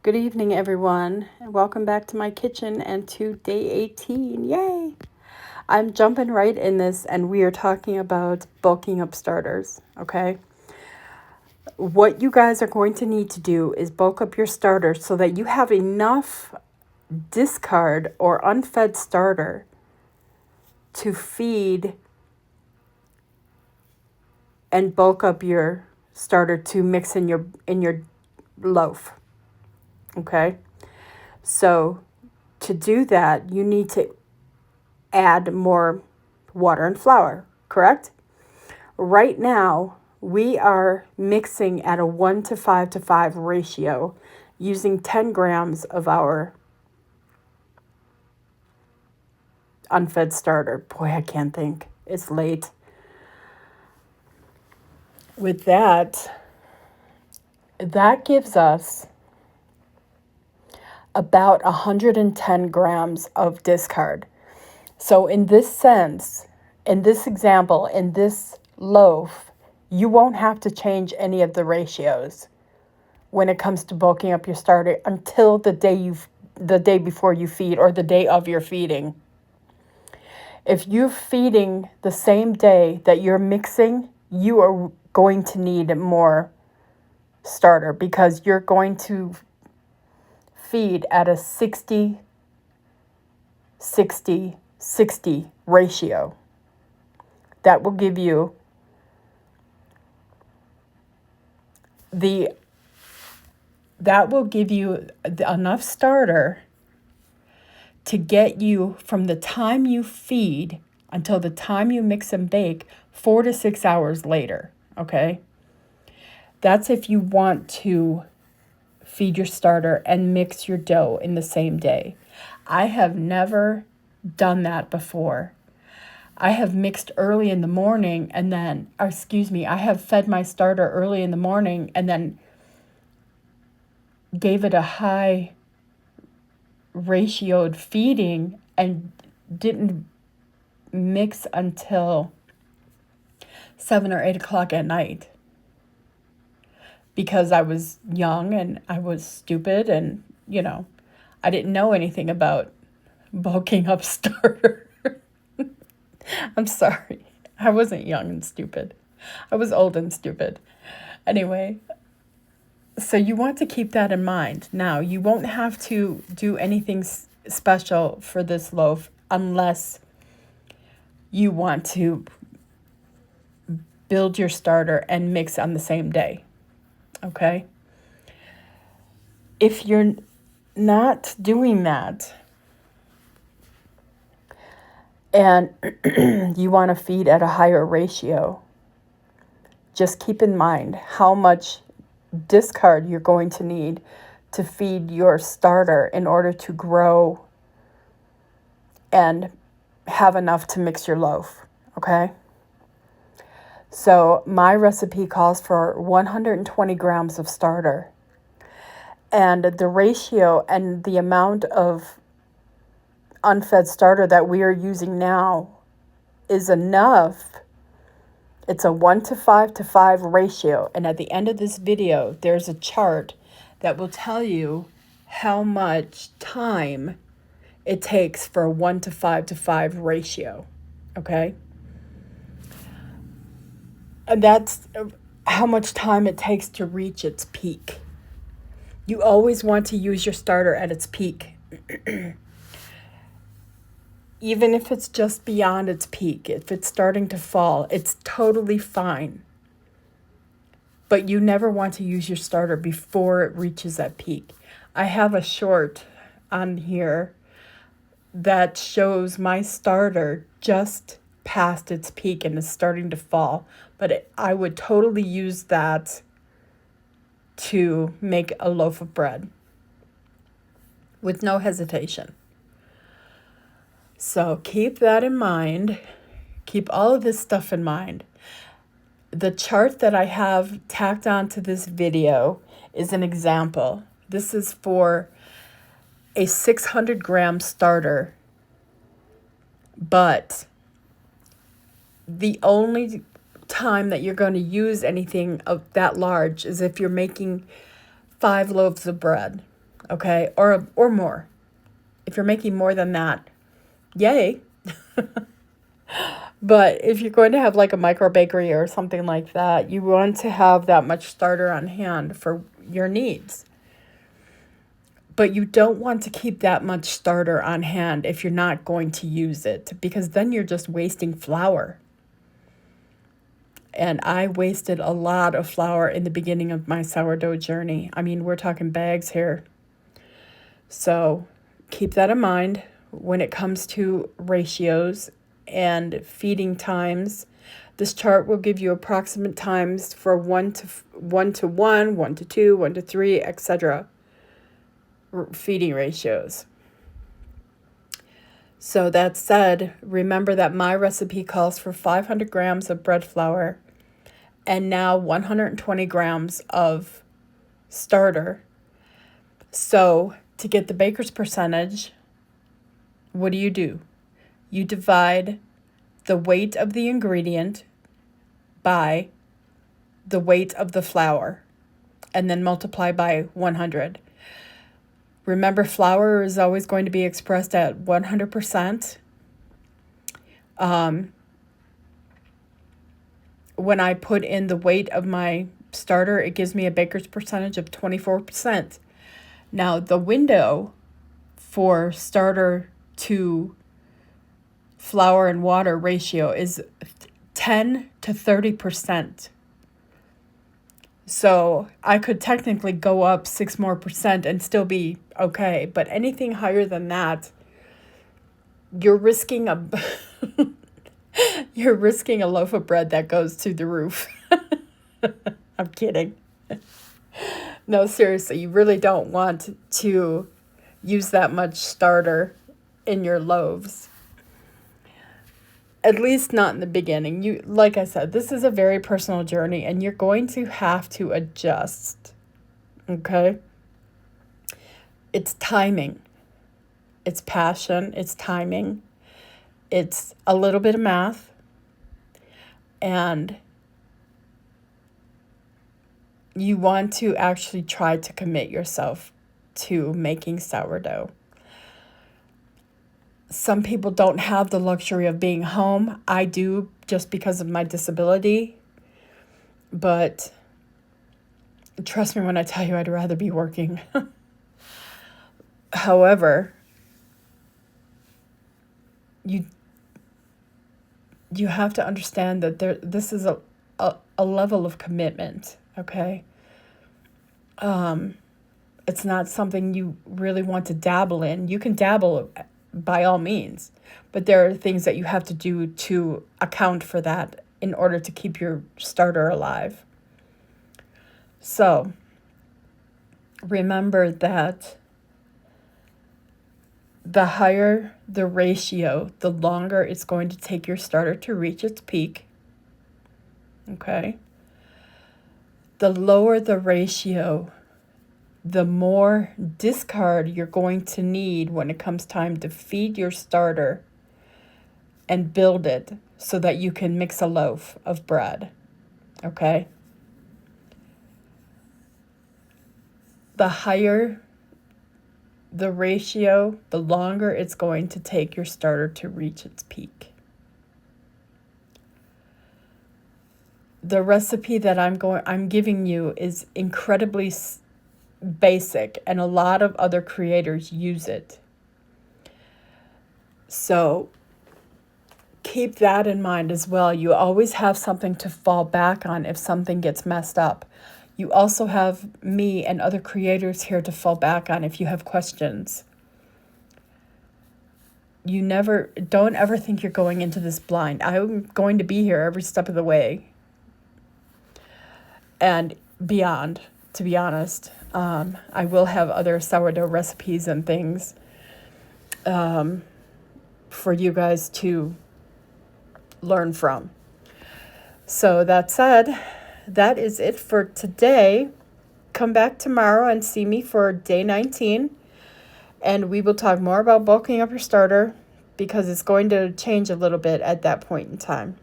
Good evening, everyone, and welcome back to my kitchen and to day 18. Yay! I'm jumping right in this, and we are talking about bulking up starters, okay? What you guys are going to need to do is bulk up your starter so that you have enough discard or unfed starter to feed and bulk up your starter to mix in your loaf, okay? So to do that, you need to add more water and flour, correct? Right now, we are mixing at a 1 to 5 ratio using 10 grams of our unfed starter. Boy, I can't think. It's late. With that gives us about 110 grams of discard. So in this sense, in this example, in this loaf, you won't have to change any of the ratios when it comes to bulking up your starter until the day before you feed or the day of your feeding. If you're feeding the same day that you're mixing, you are going to need more starter because you're going to feed at a 60-60-60 ratio. That will give you the enough starter to get you from the time you feed until the time you mix and bake 4 to 6 hours later, okay? That's if you want to feed your starter and mix your dough in the same day. I have never done that before. I have mixed early in the morning and then, I have fed my starter early in the morning and then gave it a high ratioed feeding and didn't mix until 7 or 8 o'clock at night because I was young and I was stupid and, I didn't know anything about bulking up starter. I'm sorry. I wasn't young and stupid. I was old and stupid. Anyway, so you want to keep that in mind. Now, you won't have to do anything special for this loaf unless you want to build your starter and mix on the same day. Okay? If you're not doing that and you want to feed at a higher ratio, just keep in mind how much discard you're going to need to feed your starter in order to grow and have enough to mix your loaf, okay? So my recipe calls for 120 grams of starter. And the ratio and the amount of unfed starter that we are using now is enough. It's a 1 to 5 ratio. And at the end of this video, there's a chart that will tell you how much time it takes for a 1 to 5 ratio. Okay? And that's how much time it takes to reach its peak. You always want to use your starter at its peak. Even if it's just beyond its peak, if it's starting to fall, it's totally fine. But you never want to use your starter before it reaches that peak. I have a short on here that shows my starter just past its peak and is starting to fall. But I would totally use that to make a loaf of bread with no hesitation. So keep that in mind. Keep all of this stuff in mind. The chart that I have tacked onto this video is an example. This is for a 600 gram starter, but the only time that you're going to use anything of that large is if you're making 5 loaves of bread. okay? Or more. If you're making more than that, yay. But if you're going to have like a micro bakery or something like that, you want to have that much starter on hand for your needs. But you don't want to keep that much starter on hand if you're not going to use it, because then you're just wasting flour. And I wasted a lot of flour in the beginning of my sourdough journey. I mean, we're talking bags here. So keep that in mind when it comes to ratios and feeding times. This chart will give you approximate times for 1 to 1, 1 to 2, 1 to 3, etc. feeding ratios. So that said, remember that my recipe calls for 500 grams of bread flour and now 120 grams of starter. So to get the baker's percentage, what do? You divide the weight of the ingredient by the weight of the flour and then multiply by 100. Remember, flour is always going to be expressed at 100%. When I put in the weight of my starter, it gives me a baker's percentage of 24%. Now, the window for starter to flour and water ratio is 10 to 30%. So I could technically go up 6% more and still be okay. But anything higher than that, you're risking a you're risking a loaf of bread that goes to the roof. I'm kidding. No, seriously, you really don't want to use that much starter in your loaves. At least not in the beginning. Like I said, this is a very personal journey and you're going to have to adjust. Okay? It's timing. It's passion. It's timing. It's a little bit of math. And you want to actually try to commit yourself to making sourdough. Some people don't have the luxury of being home. I do, just because of my disability. But trust me when I tell you, I'd rather be working. However, you have to understand that this is a level of commitment, okay? It's not something you really want to dabble in. You can dabble by all means, but there are things that you have to do to account for that in order to keep your starter alive. So remember that the higher the ratio, the longer it's going to take your starter to reach its peak. Okay? The lower the ratio, the more discard you're going to need when it comes time to feed your starter and build it so that you can mix a loaf of bread. Okay? The higher the ratio, the longer it's going to take your starter to reach its peak. The recipe that I'm giving you is incredibly basic, and a lot of other creators use it. So keep that in mind as well. You always have something to fall back on if something gets messed up. You also have me and other creators here to fall back on if you have questions. Don't ever think you're going into this blind. I'm going to be here every step of the way and beyond, to be honest. I will have other sourdough recipes and things for you guys to learn from. So that said, that is it for today. Come back tomorrow and see me for day 19. And we will talk more about bulking up your starter because it's going to change a little bit at that point in time.